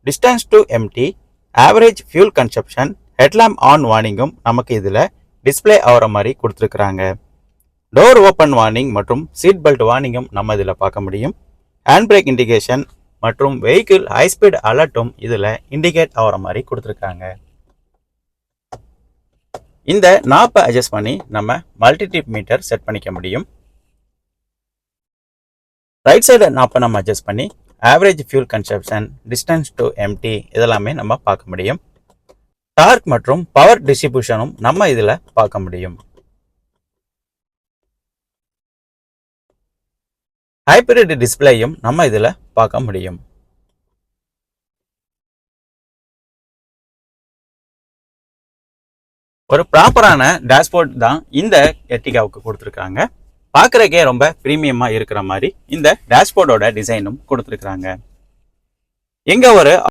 Distance to empty, average fuel consumption, headlamp on வார்னிங்கும் நமக்கு இதில் டிஸ்பிளே ஆகிற மாதிரி கொடுத்துருக்குறாங்க. டோர் ஓப்பன் வார்னிங் மற்றும் சீட் பெல்ட் வார்னிங்கும் நம்ம இதில் பார்க்க முடியும். ஹேண்ட் பிரேக் இண்டிகேஷன் மற்றும் வெஹிக்கிள் ஹை ஸ்பீட் அலர்ட்டும் இதில் இண்டிகேட் ஆகிற மாதிரி கொடுத்துருக்காங்க. இந்த நாப்பை அட்ஜஸ்ட் பண்ணி நம்ம மல்டி ட்ரிப் மீட்டர் செட் பண்ணிக்க முடியும். ரைட் சைடு நாப்பை நம்ம அட்ஜஸ்ட் பண்ணி average fuel consumption, distance to empty இதெல்லாமே நம்ம பார்க்க முடியும். டார்க் மற்றும் பவர் டிஸ்ட்ரிபியூஷனும் நம்ம இதில் பார்க்க முடியும். ஹைபிரிட் டிஸ்பிளேயும் நம்ம இதில் பார்க்க முடியும். ஒரு ப்ராப்பரான டேஷ்போர்ட் தான் இந்த எர்டிகாவுக்கு கொடுத்துருக்காங்க. பார்க்குறக்கே ரொம்ப ப்ரீமியமாக இருக்கிற மாதிரி இந்த டேஷ்போர்டோட டிசைனும் கொடுத்துருக்குறாங்க. இங்கே ஒரு